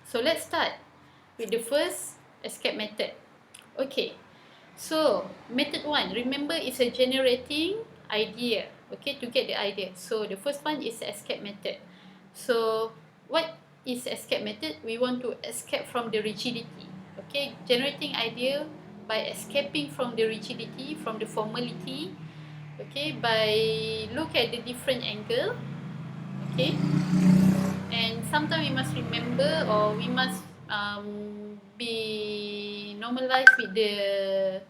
So let's start with the first escape method. Okay, so method 1, remember, is a generating idea, okay, to get the idea. So the first one is escape method. So what is escape method? We want to escape from the rigidity, okay, generating idea by escaping from the rigidity, from the formality, okay, by look at the different angle, okay. And sometimes we must remember, or we must be normalized with the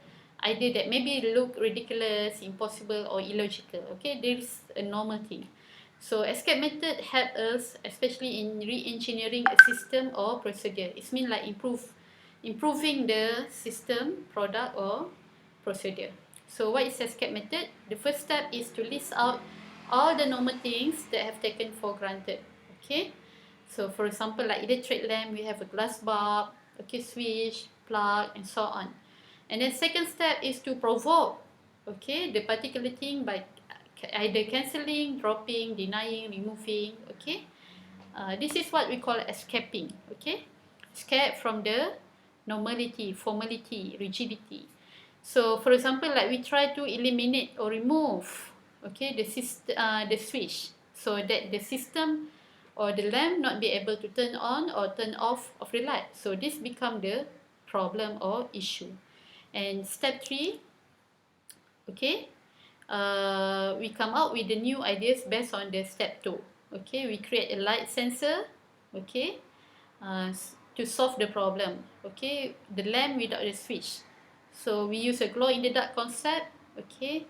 idea that maybe look ridiculous, impossible, or illogical. Okay, there's a normal thing. So escape method help us, especially in re-engineering a system or procedure. It means like improving the system, product, or procedure. So what is escape method? The first step is to list out all the normal things that have taken for granted. Okay, so for example, like electric lamp, we have a glass bulb, okay, switch, plug, and so on. And then second step is to provoke, okay, the particular thing by either cancelling, dropping, denying, removing, okay. This is what we call escaping, okay. Escape from the normality, formality, rigidity. So for example, like we try to eliminate or remove, okay, the switch, so that the system or the lamp not be able to turn on or turn off of the light. So this become the problem or issue. And step 3, okay, we come out with the new ideas based on the step 2. Okay, we create a light sensor, okay, to solve the problem. Okay, the lamp without the switch. So we use a glow in the dark concept, okay,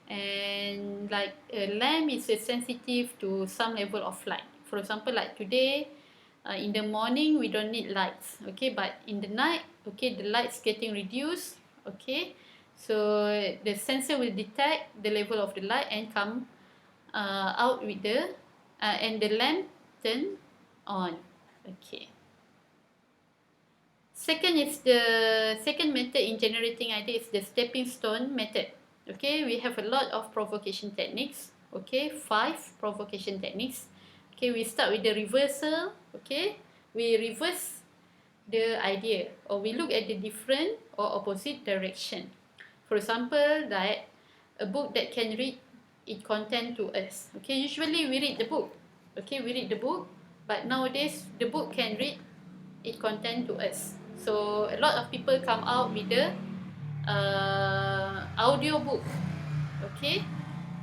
and like a lamp is sensitive to some level of light. For example, like today, in the morning we don't need lights, okay, but in the night, okay, the lights getting reduced, okay, so the sensor will detect the level of the light and come out with the and the lamp turn on, okay. Second method in generating idea is the stepping stone method. Okay, we have a lot of provocation techniques. Okay, 5 provocation techniques. Okay, we start with the reversal. Okay, we reverse the idea, or we look at the different or opposite direction. For example, that a book that can read its content to us. Okay, usually we read the book. Okay, we read the book, but nowadays the book can read its content to us. So a lot of people come out with the audio book. Okay,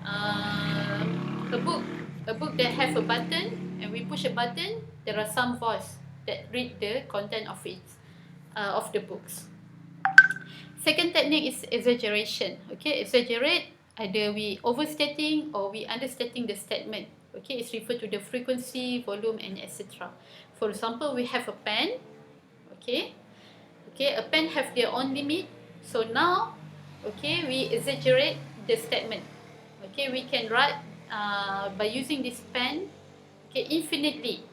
uh, a book that have a button, and we push a button, there are some voice that read the content of it, of the books. Second technique is exaggeration. Okay, exaggerate, either we overstating or we understating the statement. Okay, it's referred to the frequency, volume, and etc. For example, we have a pen. Okay, a pen have their own limit. So now, okay, we exaggerate the statement. Okay, we can write by using this pen, okay, infinitely,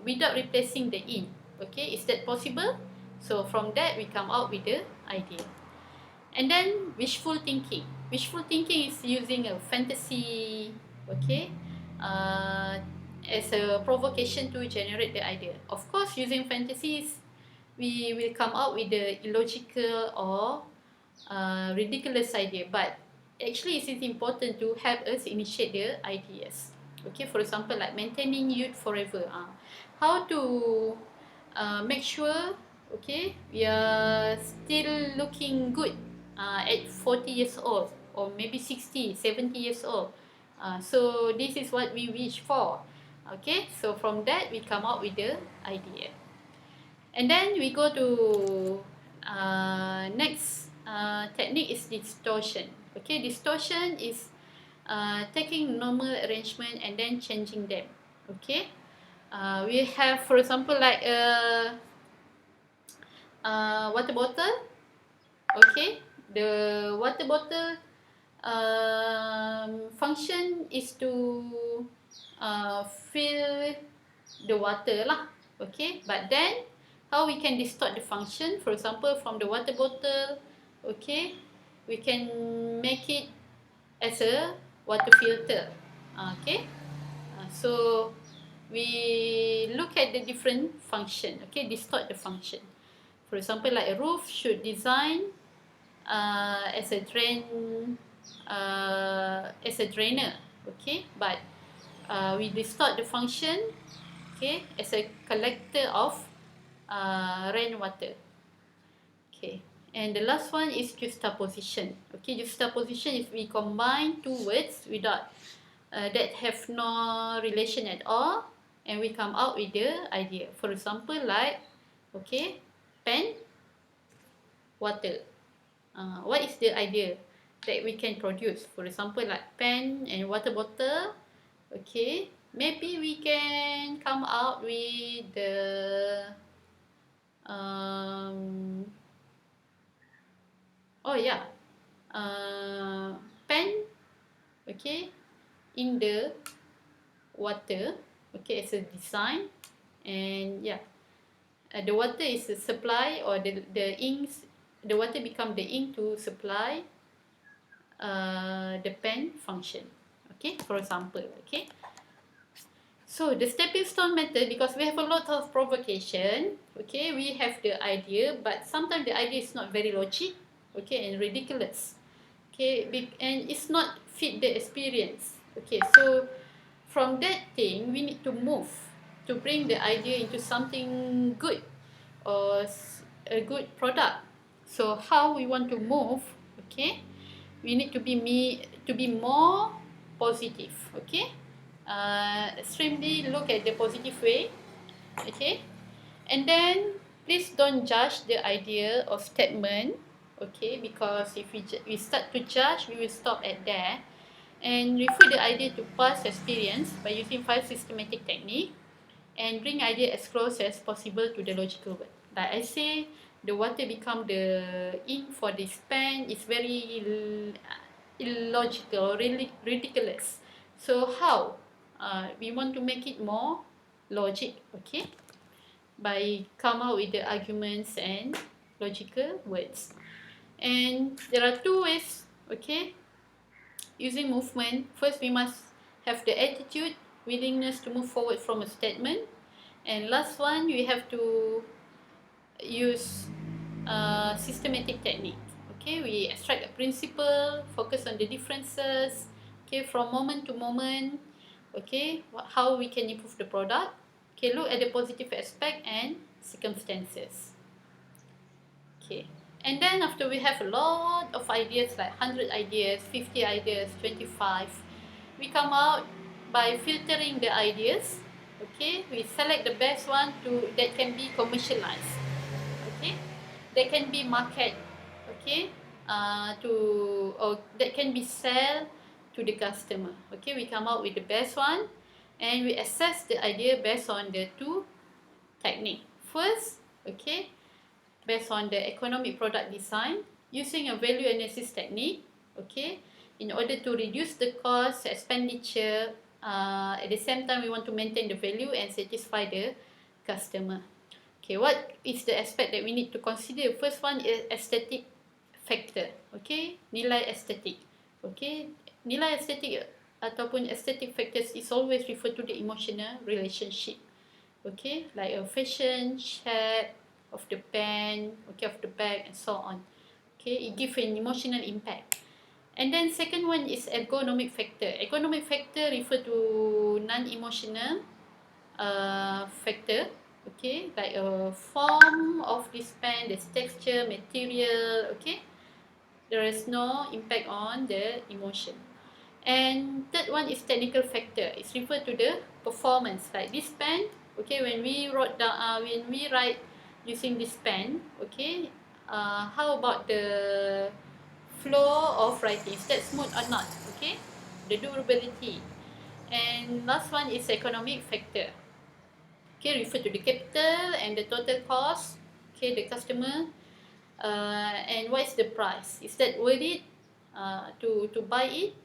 without replacing the ink. Okay, is that possible? So from that we come out with the idea. And then wishful thinking. Wishful thinking is using a fantasy, okay, as a provocation to generate the idea. Of course, using fantasies, we will come out with the illogical or ridiculous idea, but actually it is important to help us initiate the ideas. Okay, for example, like maintaining youth forever. How to make sure, okay, we are still looking good at 40 years old, or maybe 60, 70 years old. So this is what we wish for. Okay, so from that we come out with the idea. And then we go to next technique is distortion. Okay, distortion is taking normal arrangement and then changing them. Okay, we have, for example, like a water bottle. Okay, the water bottle function is to fill the water lah. Okay, but then how we can distort the function? For example, from the water bottle, okay, we can make it as a water filter. Okay, so we look at the different function, okay, distort the function. For example, like a roof should design as a drainer, okay, but we distort the function, okay, as a collector of rainwater. Okay, and the last one is juxtaposition. Okay, juxtaposition is we combine two words without that have no relation at all, and we come out with the idea. For example, like, okay, pen, water. What is the idea that we can produce? For example, like pen and water bottle. Okay, maybe we can come out with the um, oh yeah, pen, okay, in the water, okay, as a design, and yeah, the water is a supply, or the inks, the water become the ink to supply the pen function, okay, for example, okay. So the stepping stone method, because we have a lot of provocation, okay, we have the idea, but sometimes the idea is not very logic, okay, and ridiculous, okay, and it's not fit the experience, okay. So from that thing, we need to move to bring the idea into something good, or a good product. So how we want to move, okay, we need to be more positive, okay. Extremely look at the positive way, okay. And then please don't judge the idea or statement, okay, because if we start to judge, we will stop at there. And refer the idea to past experience by using 5 systematic technique, and bring idea as close as possible to the logical word. Like I say, the water become the ink for this pen is very illogical, really ridiculous. So how we want to make it more logic, okay, by come out with the arguments and logical words. And there are two ways, okay, using movement. First, we must have the attitude, willingness to move forward from a statement. And last one, we have to use systematic technique. Okay, we extract a principle, focus on the differences, okay, from moment to moment, okay, how we can improve the product, okay, look at the positive aspect and circumstances. Okay, and then after we have a lot of ideas, like 100 ideas, 50 ideas, 25, we come out by filtering the ideas, okay, we select the best one that can be commercialized, okay, that can be market, okay, or that can be sell to the customer, okay. We come out with the best one, and we assess the idea based on the two technique. First, okay, based on the economic product design, using a value analysis technique, okay, in order to reduce the cost, expenditure, at the same time we want to maintain the value and satisfy the customer. Okay, what is the aspect that we need to consider? First one is aesthetic factor, okay, nilai estetik, okay. Nilai estetik ataupun aesthetic factors is always referred to the emotional relationship, okay, like a fashion, shape of the pen, okay, of the bag, and so on, okay. It gives an emotional impact. And then second one is ergonomic factor. Ergonomic factor refer to non-emotional factor, okay, like a form of this pen, the texture, material, okay. There is no impact on the emotion. And third one is technical factor. It's referred to the performance, like this pen, okay, when we write using this pen, okay, how about the flow of writing? Is that smooth or not? Okay, the durability. And last one is economic factor. Okay, refer to the capital and the total cost. Okay, the customer, and what is the price? Is that worth it to buy it?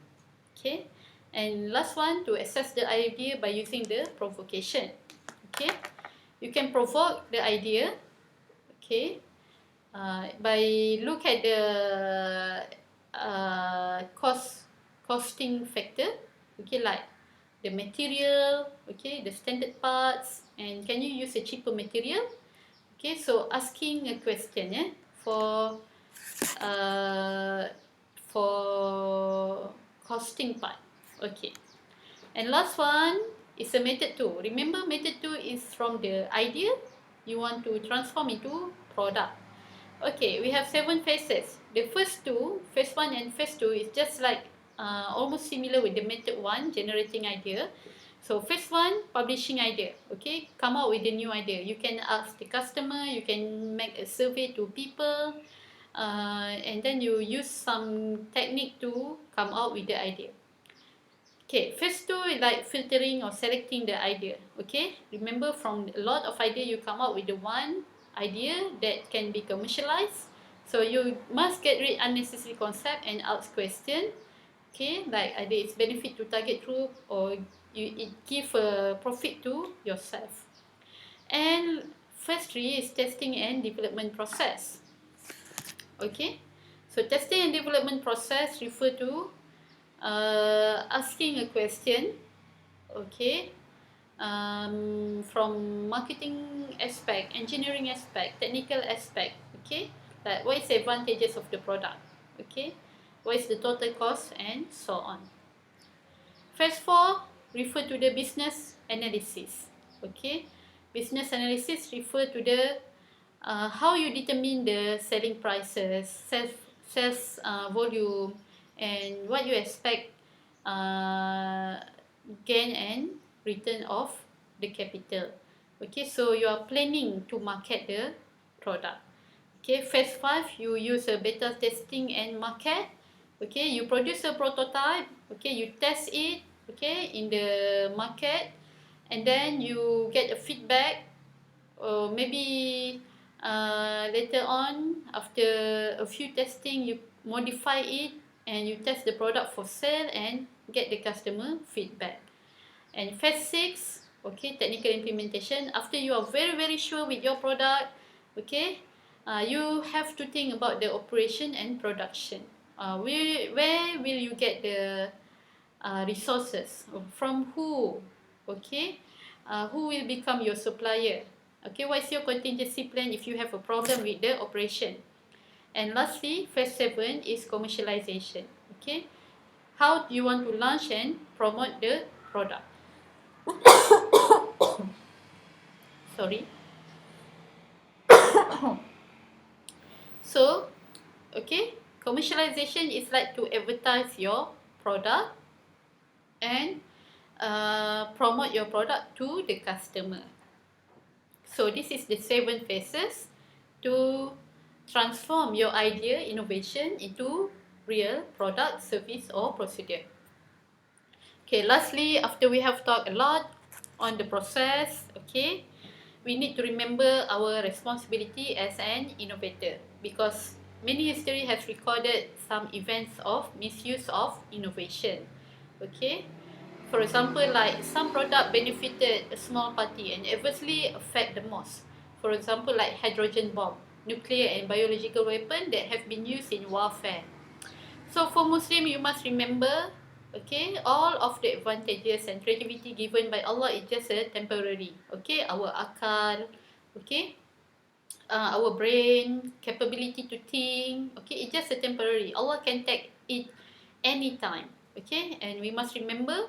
Okay, and last one, to assess the idea by using the provocation. Okay, you can provoke the idea, okay, by look at the costing factor, okay, like the material, okay, the standard parts, and can you use a cheaper material? Okay, so asking a question, for uh, for costing part. Okay, and last one is a method 2. Remember, method 2 is from the idea you want to transform into product. Okay, we have 7 phases. The first two, phase 1 and phase 2, is just like almost similar with the method 1, generating idea. So phase 1, publishing idea. Okay, come out with a new idea. You can ask the customer, you can make a survey to people, and then you use some technique to come out with the idea. Okay, phase 2 is like filtering or selecting the idea. Okay, remember, from a lot of idea you come out with the one idea that can be commercialized. So you must get rid unnecessary concept and ask question. Okay, like either it's benefit to target group or it give a profit to yourself. And phase 3 is testing and development process. Okay, so testing and development process refer to asking a question, okay, from marketing aspect, engineering aspect, technical aspect, okay, like what is the advantages of the product, okay, what is the total cost, and so on. Phase 4 refer to the business analysis, okay. Business analysis refer to the how you determine the selling prices, sales volume, and what you expect uh, gain and return of the capital. Okay, so you are planning to market the product. Okay, phase 5, you use a beta testing and market. Okay, you produce a prototype. Okay, you test it, okay, in the market, and then you get a feedback, or maybe later on, after a few testing, you modify it and you test the product for sale and get the customer feedback. And phase 6, okay, technical implementation. After you are very sure with your product, okay, you have to think about the operation and production. Where will you get the resources? From who? Okay, who will become your supplier? Okay, what is your contingency plan if you have a problem with the operation? And lastly, phase 7 is commercialization. Okay, how do you want to launch and promote the product? Sorry. So, okay, commercialization is like to advertise your product and promote your product to the customer. So this is the 7 phases to transform your idea, innovation into real product, service, or procedure. Okay, lastly, after we have talked a lot on the process, okay, we need to remember our responsibility as an innovator, because many history has recorded some events of misuse of innovation. Okay, for example, like some product benefited a small party and adversely affect the most. For example, like hydrogen bomb, nuclear and biological weapon that have been used in warfare. So for Muslim, you must remember, okay, all of the advantages and creativity given by Allah is just a temporary. Okay, our akal, okay, our brain, capability to think, okay, it's just a temporary. Allah can take it anytime, okay, and we must remember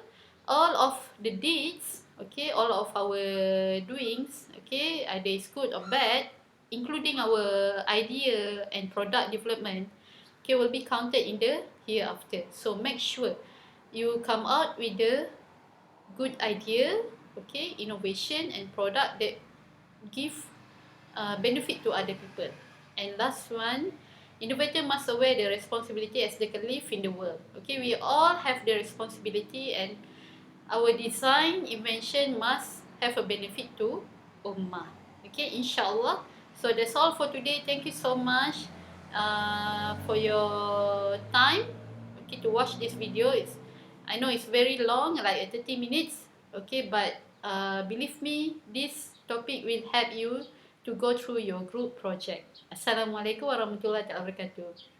all of the deeds, okay, all of our doings, okay, either it's good or bad, including our idea and product development, okay, will be counted in the hereafter. So make sure you come out with the good idea, okay, innovation and product that give benefit to other people. And last one, innovator must aware the responsibility as they can live in the world. Okay, we all have the responsibility, and our design invention must have a benefit to ummah. Okay, inshallah. So that's all for today. Thank you so much for your time, okay, to watch this video. I know it's very long, like 30 minutes, okay, but believe me, this topic will help you to go through your group project. Assalamualaikum warahmatullahi wabarakatuh.